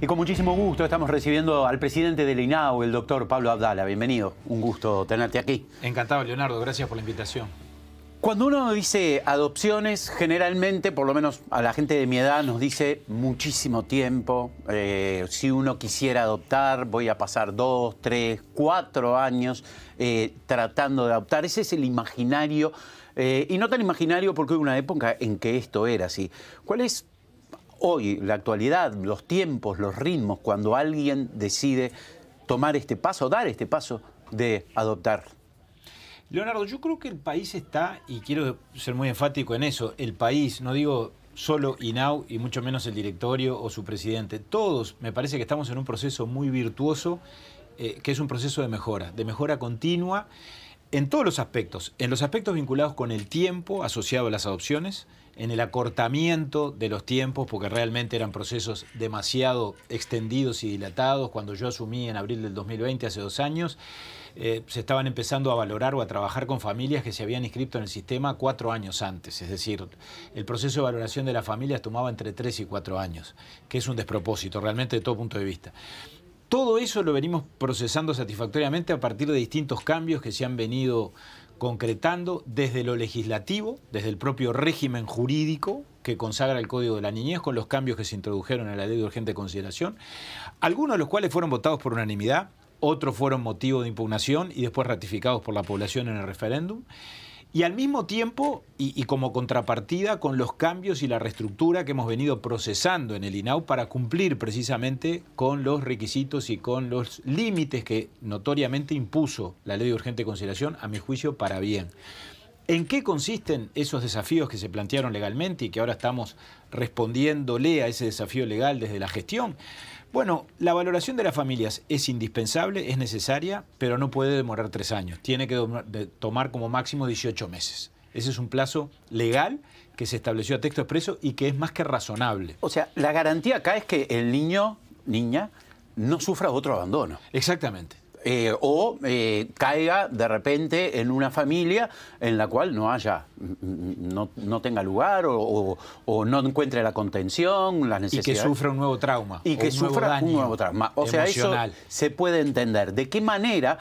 Y con muchísimo gusto estamos recibiendo al presidente del INAU, el doctor Pablo Abdala. Bienvenido, un gusto tenerte aquí. Encantado, Leonardo, gracias por la invitación. Cuando uno dice adopciones, generalmente, por lo menos a la gente de mi edad, nos dice muchísimo tiempo. Si uno quisiera adoptar, voy a pasar 2, 3, 4 años tratando de adoptar. Ese es el imaginario, y no tan imaginario porque hubo una época en que esto era así. ¿Cuál es hoy, la actualidad, los tiempos, los ritmos, cuando alguien decide tomar este paso, dar este paso de adoptar? Leonardo, yo creo que el país está, y quiero ser muy enfático en eso, el país, no digo solo INAU y mucho menos el directorio o su presidente, todos me parece que estamos en un proceso muy virtuoso, que es un proceso de mejora continua en todos los aspectos, en los aspectos vinculados con el tiempo asociado a las adopciones, en el acortamiento de los tiempos, porque realmente eran procesos demasiado extendidos y dilatados. Cuando yo asumí en abril del 2020, hace 2 años, se estaban empezando a valorar o a trabajar con familias que se habían inscrito en el sistema 4 años antes. Es decir, el proceso de valoración de las familias tomaba entre 3 y 4 años, que es un despropósito realmente de todo punto de vista. Todo eso lo venimos procesando satisfactoriamente a partir de distintos cambios que se han venido concretando desde lo legislativo, desde el propio régimen jurídico que consagra el Código de la Niñez, con los cambios que se introdujeron en la Ley de Urgente Consideración, algunos de los cuales fueron votados por unanimidad, otros fueron motivo de impugnación y después ratificados por la población en el referéndum. Y al mismo tiempo, y como contrapartida, con los cambios y la reestructura que hemos venido procesando en el INAU para cumplir precisamente con los requisitos y con los límites que notoriamente impuso la Ley de Urgente Consideración, a mi juicio, para bien. ¿En qué consisten esos desafíos que se plantearon legalmente y que ahora estamos respondiéndole a ese desafío legal desde la gestión? Bueno, la valoración de las familias es indispensable, es necesaria, pero no puede demorar 3 años. Tiene que tomar como máximo 18 meses. Ese es un plazo legal que se estableció a texto expreso y que es más que razonable. O sea, la garantía acá es que el niño, niña, no sufra otro abandono. Exactamente. O caiga de repente en una familia en la cual no haya, no tenga lugar o no encuentre la contención, las necesidades. Y que sufra un nuevo trauma. Y que sufra un nuevo trauma. O sea, eso se puede entender. ¿De qué manera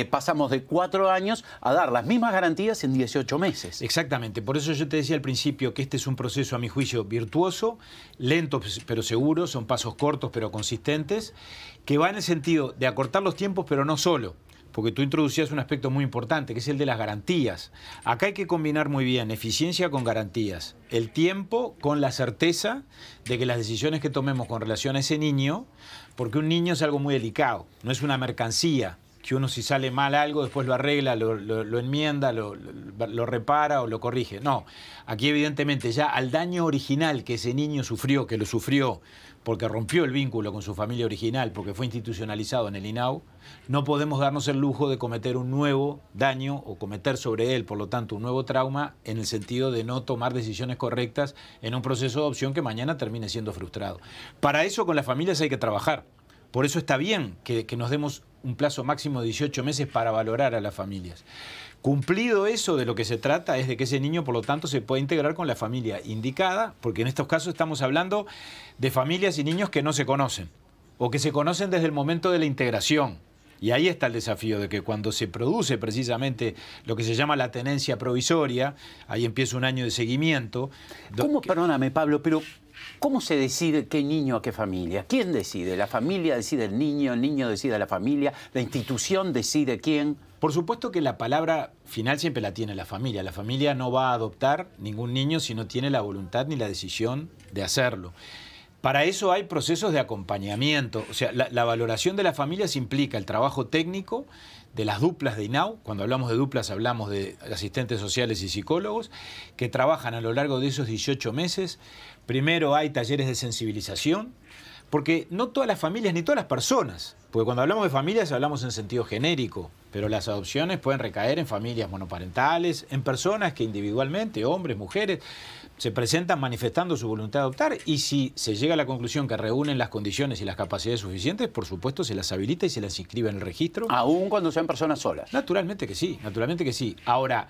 pasamos de 4 años a dar las mismas garantías en 18 meses? Exactamente. Por eso yo te decía al principio que este es un proceso, a mi juicio, virtuoso, lento pero seguro, son pasos cortos pero consistentes, que va en el sentido de acortar los tiempos, pero no solo, porque tú introducías un aspecto muy importante, que es el de las garantías. Acá hay que combinar muy bien eficiencia con garantías, el tiempo con la certeza de que las decisiones que tomemos con relación a ese niño, porque un niño es algo muy delicado, no es una mercancía, que uno si sale mal algo, después lo arregla, lo enmienda, lo repara o lo corrige. No, aquí evidentemente ya al daño original que ese niño sufrió, que lo sufrió porque rompió el vínculo con su familia original, porque fue institucionalizado en el INAU, no podemos darnos el lujo de cometer un nuevo daño o cometer sobre él, por lo tanto, un nuevo trauma en el sentido de no tomar decisiones correctas en un proceso de adopción que mañana termine siendo frustrado. Para eso con las familias hay que trabajar. Por eso está bien que nos demos un plazo máximo de 18 meses para valorar a las familias. Cumplido eso, de lo que se trata es de que ese niño, por lo tanto, se pueda integrar con la familia indicada, porque en estos casos estamos hablando de familias y niños que no se conocen, o que se conocen desde el momento de la integración. Y ahí está el desafío de que cuando se produce precisamente lo que se llama la tenencia provisoria, ahí empieza un año de seguimiento. ¿Cómo, perdóname, Pablo, pero cómo se decide qué niño a qué familia? ¿Quién decide? ¿La familia decide el niño decide a la familia, la institución decide quién? Por supuesto que la palabra final siempre la tiene la familia. La familia no va a adoptar ningún niño si no tiene la voluntad ni la decisión de hacerlo. Para eso hay procesos de acompañamiento. O sea, la valoración de las familias implica el trabajo técnico de las duplas de INAU. Cuando hablamos de duplas hablamos de asistentes sociales y psicólogos que trabajan a lo largo de esos 18 meses. Primero hay talleres de sensibilización, porque no todas las familias ni todas las personas, porque cuando hablamos de familias hablamos en sentido genérico, pero las adopciones pueden recaer en familias monoparentales, en personas que individualmente, hombres, mujeres, se presentan manifestando su voluntad de adoptar, y si se llega a la conclusión que reúnen las condiciones y las capacidades suficientes, por supuesto se las habilita y se las inscribe en el registro. Aún cuando sean personas solas. Naturalmente que sí, naturalmente que sí. Ahora,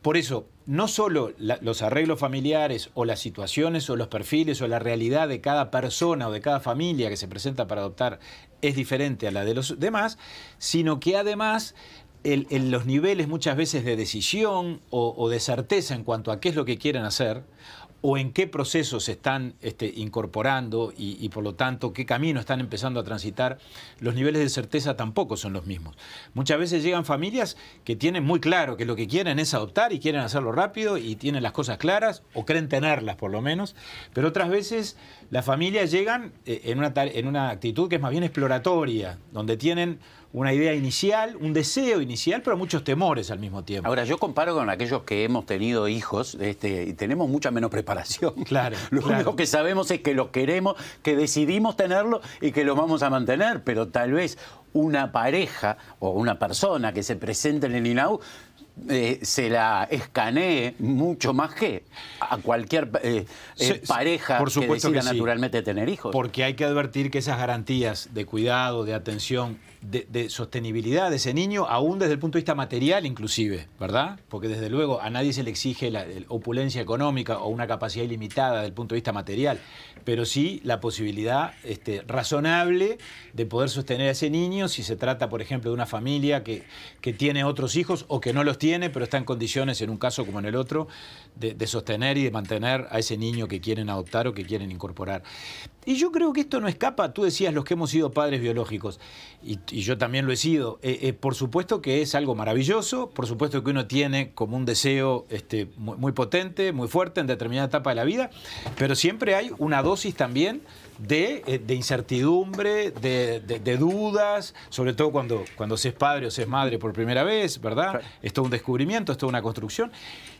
por eso, no solo los arreglos familiares o las situaciones o los perfiles o la realidad de cada persona o de cada familia que se presenta para adoptar es diferente a la de los demás, sino que además los niveles muchas veces de decisión o de certeza en cuanto a qué es lo que quieren hacer o en qué procesos se están incorporando y por lo tanto qué camino están empezando a transitar, los niveles de certeza tampoco son los mismos. Muchas veces llegan familias que tienen muy claro que lo que quieren es adoptar y quieren hacerlo rápido y tienen las cosas claras o creen tenerlas por lo menos, pero otras veces las familias llegan en una actitud que es más bien exploratoria, donde tienen una idea inicial, un deseo inicial, pero muchos temores al mismo tiempo. Ahora, yo comparo con aquellos que hemos tenido hijos y tenemos mucha menos preparación. Claro. Lo único que sabemos es que lo queremos, que decidimos tenerlo y que lo vamos a mantener, pero tal vez una pareja o una persona que se presente en el INAU se la escanee mucho más que a cualquier pareja por supuesto que decida sí, naturalmente tener hijos. Porque hay que advertir que esas garantías de cuidado, de atención, de sostenibilidad de ese niño, aún desde el punto de vista material inclusive, ¿verdad? Porque desde luego a nadie se le exige la opulencia económica o una capacidad ilimitada desde el punto de vista material, pero sí la posibilidad razonable de poder sostener a ese niño si se trata, por ejemplo, de una familia que tiene otros hijos o que no los tiene, pero está en condiciones, en un caso como en el otro, de sostener y de mantener a ese niño que quieren adoptar o que quieren incorporar. Y yo creo que esto no escapa, tú decías los que hemos sido padres biológicos, y yo también lo he sido. Por supuesto que es algo maravilloso, por supuesto que uno tiene como un deseo muy potente, muy fuerte en determinada etapa de la vida, pero siempre hay una dosis también de incertidumbre, de dudas, sobre todo cuando se es padre o se es madre por primera vez, ¿verdad? Claro. Es todo un descubrimiento, es toda una construcción.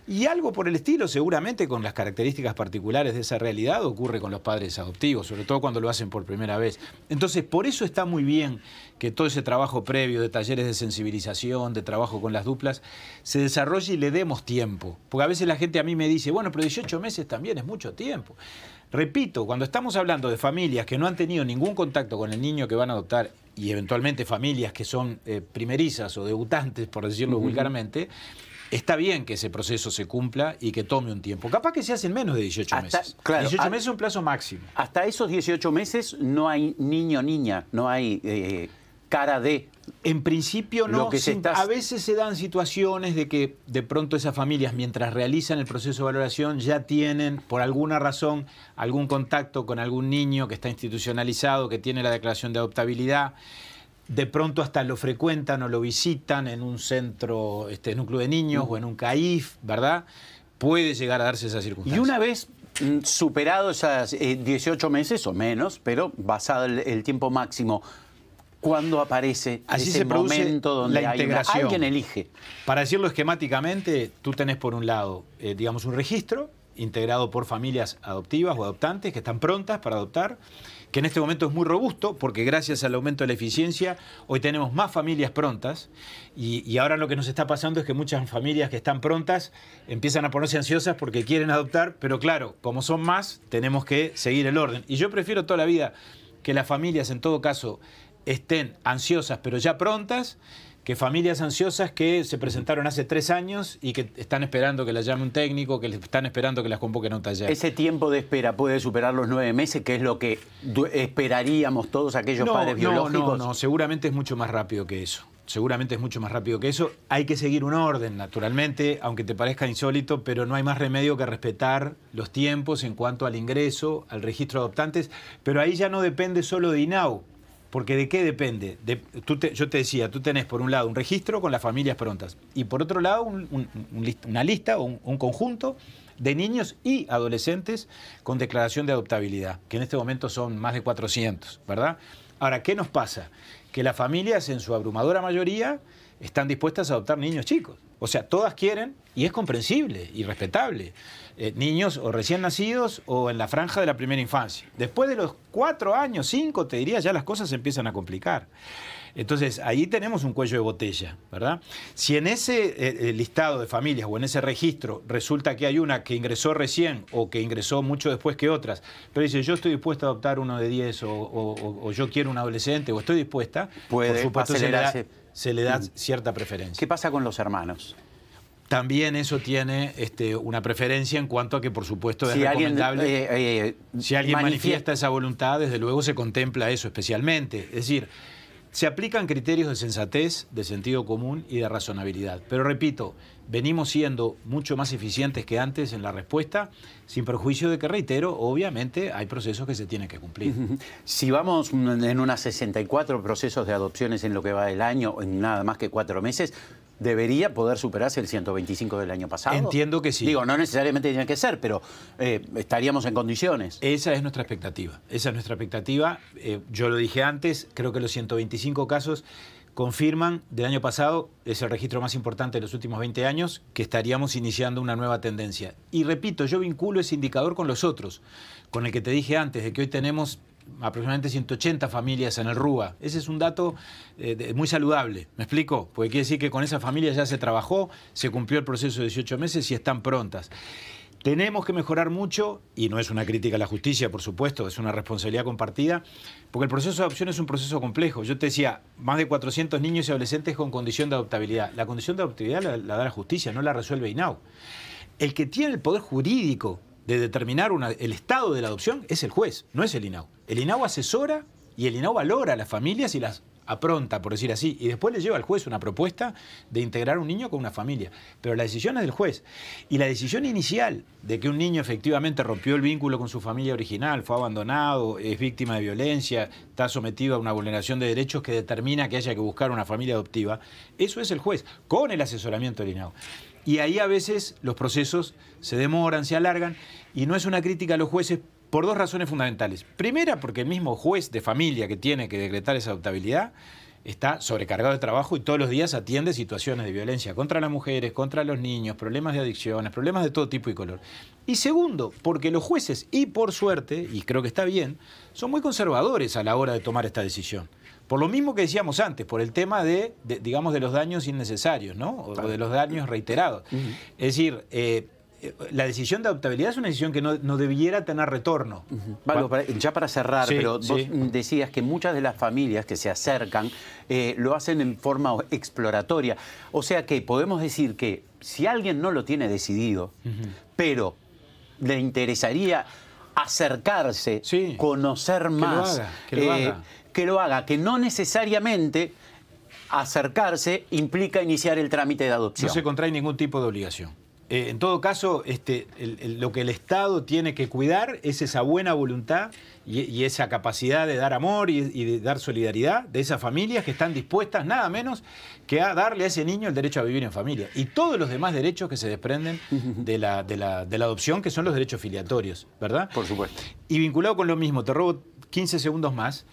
Y algo por el estilo, seguramente con las características particulares de esa realidad, ocurre con los padres adoptivos, sobre todo cuando lo hacen por primera vez. Entonces, por eso está muy bien que todo ese trabajo previo de talleres de sensibilización, de trabajo con las duplas, se desarrolle y le demos tiempo. Porque a veces la gente a mí me dice, bueno, pero 18 meses también es mucho tiempo. Repito, cuando estamos hablando de familias que no han tenido ningún contacto con el niño que van a adoptar y eventualmente familias que son primerizas o debutantes, por decirlo vulgarmente, está bien que ese proceso se cumpla y que tome un tiempo. Capaz que se hacen menos de 18 meses. Claro, 18 meses es un plazo máximo. Hasta esos 18 meses no hay niño o niña, no hay cara de... En principio no, a veces se dan situaciones de que de pronto esas familias, mientras realizan el proceso de valoración, ya tienen, por alguna razón, algún contacto con algún niño que está institucionalizado, que tiene la declaración de adoptabilidad. De pronto hasta lo frecuentan o lo visitan en un centro, en un club de niños o en un CAIF, ¿verdad? Puede llegar a darse esa circunstancia. Y una vez superado esas 18 meses o menos, pero basado el tiempo máximo, ¿cuándo aparece ese momento donde la integración? Alguien elige? Para decirlo esquemáticamente, tú tenés por un lado, digamos, un registro integrado por familias adoptivas o adoptantes que están prontas para adoptar, que en este momento es muy robusto porque gracias al aumento de la eficiencia hoy tenemos más familias prontas y ahora lo que nos está pasando es que muchas familias que están prontas empiezan a ponerse ansiosas porque quieren adoptar, pero claro, como son más, tenemos que seguir el orden. Y yo prefiero toda la vida que las familias en todo caso estén ansiosas pero ya prontas, que familias ansiosas que se presentaron hace 3 años y que están esperando que las llame un técnico, que están esperando que las convoquen a un taller. ¿Ese tiempo de espera puede superar los 9 meses, que es lo que esperaríamos todos aquellos padres biológicos? No, seguramente es mucho más rápido que eso. Seguramente es mucho más rápido que eso. Hay que seguir un orden, naturalmente, aunque te parezca insólito, pero no hay más remedio que respetar los tiempos en cuanto al ingreso, al registro de adoptantes, pero ahí ya no depende solo de INAU. Porque ¿de qué depende? Yo te decía, tú tenés por un lado un registro con las familias prontas y por otro lado una lista o un conjunto de niños y adolescentes con declaración de adoptabilidad, que en este momento son más de 400, ¿verdad? Ahora, ¿qué nos pasa? Que las familias en su abrumadora mayoría están dispuestas a adoptar niños chicos. O sea, todas quieren, y es comprensible y respetable, niños o recién nacidos o en la franja de la primera infancia. Después de los 4 años, 5, te diría, ya las cosas se empiezan a complicar. Entonces, ahí tenemos un cuello de botella, ¿verdad? Si en ese listado de familias o en ese registro resulta que hay una que ingresó recién o que ingresó mucho después que otras, pero dice, yo estoy dispuesta a adoptar uno de 10 o yo quiero un adolescente o estoy dispuesta, puede por supuesto acelerarse. se le da cierta preferencia. ¿Qué pasa con los hermanos? también eso tiene una preferencia en cuanto a que, por supuesto, es si recomendable. Si alguien manifiesta esa voluntad, desde luego se contempla eso especialmente. Es decir, se aplican criterios de sensatez, de sentido común y de razonabilidad. Pero repito, venimos siendo mucho más eficientes que antes en la respuesta, sin perjuicio de que, reitero, obviamente hay procesos que se tienen que cumplir. Si vamos en unas 64 procesos de adopciones en lo que va del año, en nada más que 4 meses, ¿debería poder superarse el 125 del año pasado? Entiendo que sí. Digo, no necesariamente tiene que ser, pero estaríamos en condiciones. Esa es nuestra expectativa. Esa es nuestra expectativa. Yo lo dije antes, creo que los 125 casos confirman del año pasado, es el registro más importante de los últimos 20 años, que estaríamos iniciando una nueva tendencia. Y repito, yo vinculo ese indicador con los otros, con el que te dije antes, de que hoy tenemos aproximadamente 180 familias en el RUA. Ese es un dato muy saludable, ¿me explico? Porque quiere decir que con esas familias ya se trabajó, se cumplió el proceso de 18 meses y están prontas. Tenemos que mejorar mucho, y no es una crítica a la justicia, por supuesto, es una responsabilidad compartida, porque el proceso de adopción es un proceso complejo. Yo te decía, más de 400 niños y adolescentes con condición de adoptabilidad. La condición de adoptabilidad la da la justicia, no la resuelve INAU. El que tiene el poder jurídico de determinar el estado de la adopción es el juez, no es el INAU. El INAU asesora y el INAU valora a las familias y las apronta, por decir así, y después le lleva al juez una propuesta de integrar un niño con una familia. Pero la decisión es del juez. Y la decisión inicial de que un niño efectivamente rompió el vínculo con su familia original, fue abandonado, es víctima de violencia, está sometido a una vulneración de derechos que determina que haya que buscar una familia adoptiva, eso es el juez, con el asesoramiento del INAU. Y ahí a veces los procesos se demoran, se alargan, y no es una crítica a los jueces por 2 razones fundamentales. Primera, porque el mismo juez de familia que tiene que decretar esa adoptabilidad está sobrecargado de trabajo y todos los días atiende situaciones de violencia contra las mujeres, contra los niños, problemas de adicciones, problemas de todo tipo y color. Y segundo, porque los jueces, y por suerte, y creo que está bien, son muy conservadores a la hora de tomar esta decisión. Por lo mismo que decíamos antes, por el tema digamos, de los daños innecesarios, ¿no? O de los daños reiterados. Es decir, la decisión de adoptabilidad es una decisión que no debiera tener retorno. Valgo, ya para cerrar, sí, pero vos decías que muchas de las familias que se acercan lo hacen en forma exploratoria. O sea que podemos decir que si alguien no lo tiene decidido, pero le interesaría acercarse, conocer más, que lo haga, que no necesariamente acercarse implica iniciar el trámite de adopción. No se contrae ningún tipo de obligación. En todo caso, lo que el Estado tiene que cuidar es esa buena voluntad y esa capacidad de dar amor y de dar solidaridad de esas familias que están dispuestas nada menos que a darle a ese niño el derecho a vivir en familia. Y todos los demás derechos que se desprenden de la adopción, que son los derechos filiatorios, ¿verdad? Por supuesto. Y vinculado con lo mismo, te robo 15 segundos más.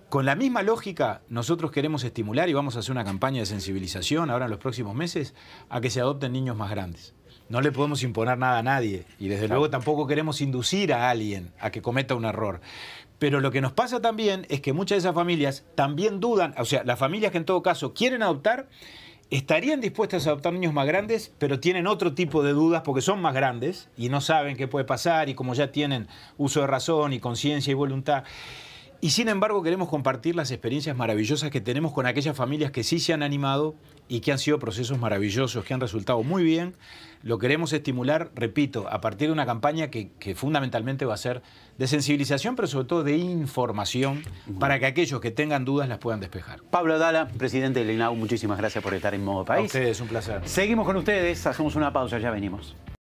Con la misma lógica, nosotros queremos estimular y vamos a hacer una campaña de sensibilización ahora en los próximos meses a que se adopten niños más grandes. No le podemos imponer nada a nadie y desde luego tampoco queremos inducir a alguien a que cometa un error. Pero lo que nos pasa también es que muchas de esas familias también dudan, o sea, las familias que en todo caso quieren adoptar, estarían dispuestas a adoptar niños más grandes, pero tienen otro tipo de dudas porque son más grandes y no saben qué puede pasar y como ya tienen uso de razón y conciencia y voluntad. Y sin embargo queremos compartir las experiencias maravillosas que tenemos con aquellas familias que sí se han animado y que han sido procesos maravillosos, que han resultado muy bien. Lo queremos estimular, repito, a partir de una campaña que fundamentalmente va a ser de sensibilización, pero sobre todo de información, para que aquellos que tengan dudas las puedan despejar. Pablo Dala, presidente del INAU, muchísimas gracias por estar en Modo País. A ustedes, un placer. Seguimos con ustedes, hacemos una pausa, ya venimos.